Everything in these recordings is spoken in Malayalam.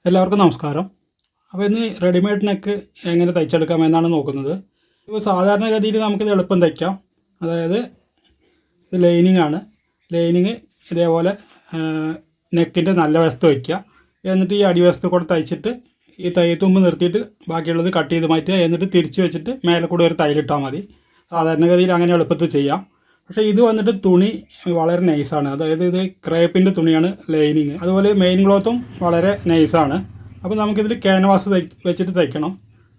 എല്ലാവർക്കും നമസ്കാരം. അപ്പോൾ ഇന്ന് റെഡിമെയ്ഡ് നെക്ക് എങ്ങനെ തയ്ച്ചെടുക്കാം എന്നാണ് നോക്കുന്നത്. ഇപ്പോൾ സാധാരണഗതിയിൽ നമുക്കിത് എളുപ്പം തയ്ക്കാം. അതായത് ഇത് ലൈനിങ് ആണ്. ലൈനിങ് ഇതേപോലെ നെക്കിൻ്റെ നല്ല വശത്ത് വയ്ക്കുക. എന്നിട്ട് ഈ അടിവശത്ത് കൂടെ തയ്ച്ചിട്ട് ഈ തയ്യത്തുമ്പ് നിർത്തിയിട്ട് ബാക്കിയുള്ളത് കട്ട് ചെയ്ത് മാറ്റുക. എന്നിട്ട് തിരിച്ച് വെച്ചിട്ട് മേലെ കൂടെ ഒരു തയ്യലിട്ടാൽ മതി. സാധാരണഗതിയിൽ അങ്ങനെ എളുപ്പത്തിൽ ചെയ്യാം. പക്ഷേ ഇത് വന്നിട്ട് തുണി വളരെ നൈസാണ്. അതായത് ഇത് ക്രേപ്പിൻ്റെ തുണിയാണ് ലൈനിങ്. അതുപോലെ മെയിൻ ക്ലോത്തും വളരെ നൈസാണ്. അപ്പോൾ നമുക്കിതിൽ ക്യാൻവാസ് വെച്ചിട്ട് തയ്ക്കണം.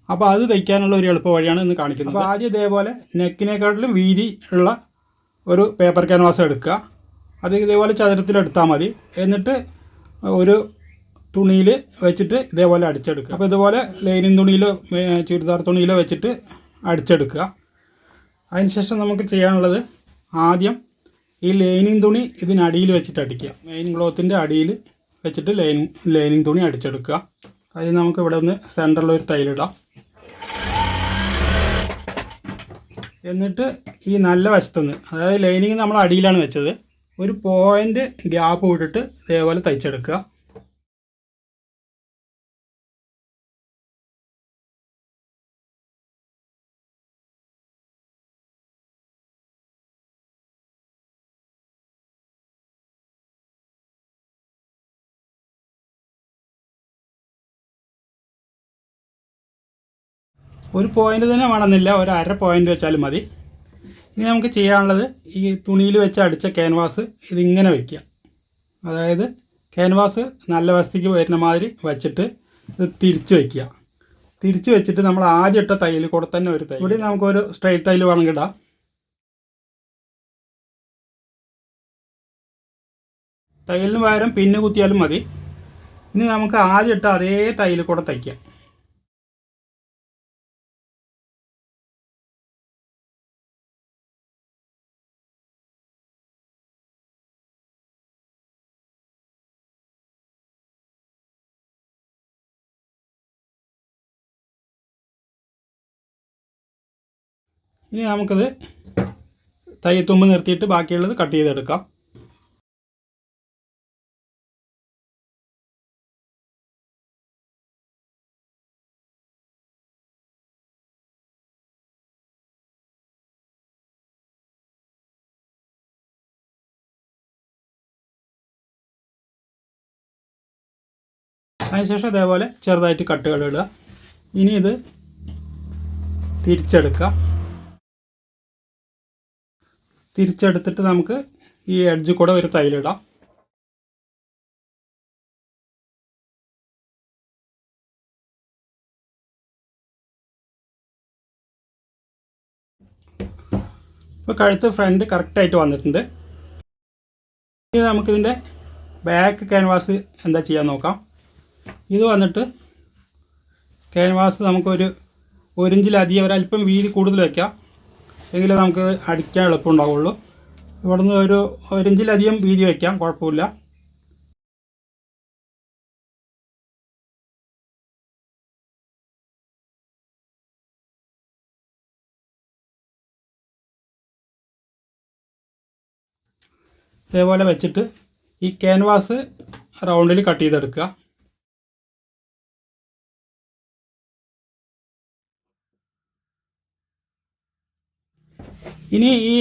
അപ്പോൾ അത് തയ്ക്കാനുള്ള ഒരു എളുപ്പ വഴിയാണ് ഇന്ന് കാണിക്കുന്നത്. അപ്പോൾ ആദ്യം ഇതേപോലെ നെക്കിനെക്കാട്ടിലും വീതി ഉള്ള ഒരു പേപ്പർ ക്യാൻവാസ് എടുക്കുക. അത് ഇതേപോലെ ചതുരത്തിലെടുത്താൽ മതി. എന്നിട്ട് ഒരു തുണിയിൽ വെച്ചിട്ട് ഇതേപോലെ അടിച്ചെടുക്കുക. അപ്പോൾ ഇതുപോലെ ലൈനിങ് തുണിയിലോ ചുരിദാർ തുണിയിലോ വെച്ചിട്ട് അടിച്ചെടുക്കുക. അതിനുശേഷം നമുക്ക് ചെയ്യാനുള്ളത് ആദ്യം ഈ ലൈനിങ് തുണി ഇതിനടിയിൽ വെച്ചിട്ട് അടിക്കുക. മെയിൻ ക്ലോത്തിൻ്റെ അടിയിൽ വെച്ചിട്ട് ലൈനിങ് തുണി അടിച്ചെടുക്കുക. അതിന് നമുക്ക് ഇവിടെ ഒന്ന് സെൻറ്ററിലൊരു തയ്യലിടാം. എന്നിട്ട് ഈ നല്ല വശത്തുനിന്ന്, അതായത് ലൈനിങ് നമ്മൾ അടിയിലാണ് വെച്ചത്, ഒരു പോയിൻ്റ് ഗ്യാപ്പ് വിട്ടിട്ട് ഇതേപോലെ തയ്ച്ചെടുക്കുക. ഒരു പോയിൻ്റ് തന്നെ വേണമെന്നില്ല, ഒരു അര പോയിൻ്റ് വെച്ചാലും മതി. ഇനി നമുക്ക് ചെയ്യാനുള്ളത് ഈ തുണിയിൽ വെച്ച് അടിച്ച ക്യാൻവാസ് ഇതിങ്ങനെ വയ്ക്കുക. അതായത് ക്യാൻവാസ് നല്ല വശത്തേക്ക് വരുന്ന മാതിരി വെച്ചിട്ട് ഇത് തിരിച്ച് വയ്ക്കുക. തിരിച്ച് വെച്ചിട്ട് നമ്മൾ ആദ്യം ഇട്ട തയ്യൽ കൂടെ തന്നെ ഒരു തയ്യൽ, ഇവിടെ നമുക്കൊരു സ്ട്രൈറ്റ് തയ്യൽ വേണമെങ്കിൽ ഇടാം. തയ്യലിന് പകരം പിന്ന് കുത്തിയാലും മതി. ഇനി നമുക്ക് ആദ്യം ഇട്ട അതേ തയ്യൽ കൂടെ തയ്ക്കാം. ഇനി നമുക്കത് തയ്യത്തുമ്പ് നിർത്തിയിട്ട് ബാക്കിയുള്ളത് കട്ട് ചെയ്തെടുക്കാം. അതിനുശേഷം അതേപോലെ ചെറുതായിട്ട് കട്ടുകൾ ഇടുക. ഇനി ഇത് തിരിച്ചെടുക്കുക. തിരിച്ചെടുത്തിട്ട് നമുക്ക് ഈ എഡ്ജ് കൂടെ ഒരു തയ്യലിടാം. ഇപ്പോൾ കഴുത്ത് ഫ്രണ്ട് കറക്റ്റായിട്ട് വന്നിട്ടുണ്ട്. ഇനി നമുക്കിതിൻ്റെ ബാക്ക് ക്യാൻവാസ് എന്താ ചെയ്യാൻ നോക്കാം. ഇത് വന്നിട്ട് ക്യാൻവാസ് നമുക്കൊരു 1 ഇഞ്ചിലധികം, ഒരല്പം വീതി കൂടുതൽ വയ്ക്കാം. എങ്കിലേ നമുക്ക് അടിക്കാൻ എളുപ്പമുണ്ടാവുള്ളൂ. ഇവിടുന്ന് ഒരു 1 ഇഞ്ചിലധികം വീതി വയ്ക്കാം, കുഴപ്പമില്ല. ഇതേപോലെ വെച്ചിട്ട് ഈ ക്യാൻവാസ് റൗണ്ടിൽ കട്ട് ചെയ്തെടുക്കുക. ഇനി ഈ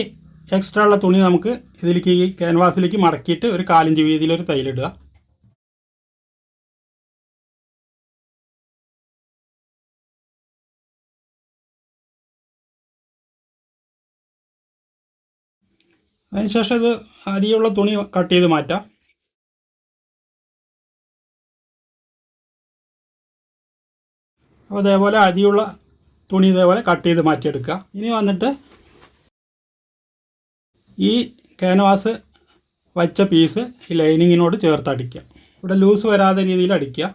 എക്സ്ട്രാ ഉള്ള തുണി നമുക്ക് ഇതിലേക്ക്, ഈ ക്യാൻവാസിലേക്ക് മടക്കിയിട്ട് ഒരു 4 ഇഞ്ച് വീതിയിലൊരു തയ്യലിടുക. അതിനുശേഷം ഇത് അരിയുള്ള തുണി കട്ട് ചെയ്ത് മാറ്റാം. അപ്പോൾ അതേപോലെ അരിയുള്ള തുണി ഇതേപോലെ കട്ട് ചെയ്ത് മാറ്റിയെടുക്കുക. ഇനി വന്നിട്ട് ഈ ക്യാൻവാസ് വച്ച പീസ് ഈ ലൈനിങ്ങിനോട് ചേർത്ത് അടിക്കുക. ഇവിടെ ലൂസ് വരാത്ത രീതിയിൽ അടിക്കുക.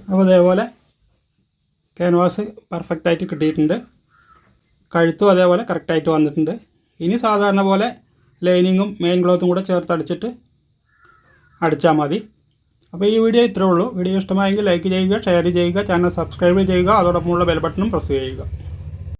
അപ്പോൾ അതേപോലെ ക്യാൻവാസ് പെർഫെക്റ്റായിട്ട് കിട്ടിയിട്ടുണ്ട്. കഴുത്തും അതേപോലെ കറക്റ്റായിട്ട് വന്നിട്ടുണ്ട്. ഇനി സാധാരണ പോലെ ലൈനിങ്ങും മെയിൻ ക്ലോത്തും കൂടെ ചേർത്ത് അടിച്ചാൽ മതി. അപ്പോൾ ഈ വീഡിയോ ഇത്രേ ഉള്ളൂ. വീഡിയോ ഇഷ്ടമായെങ്കിൽ ലൈക്ക് ചെയ്യുക, ഷെയർ ചെയ്യുക, ചാനൽ സബ്സ്ക്രൈബ് ചെയ്യുക, അതോടൊപ്പമുള്ള ബെൽ ബട്ടണും പ്രസ് ചെയ്യുക.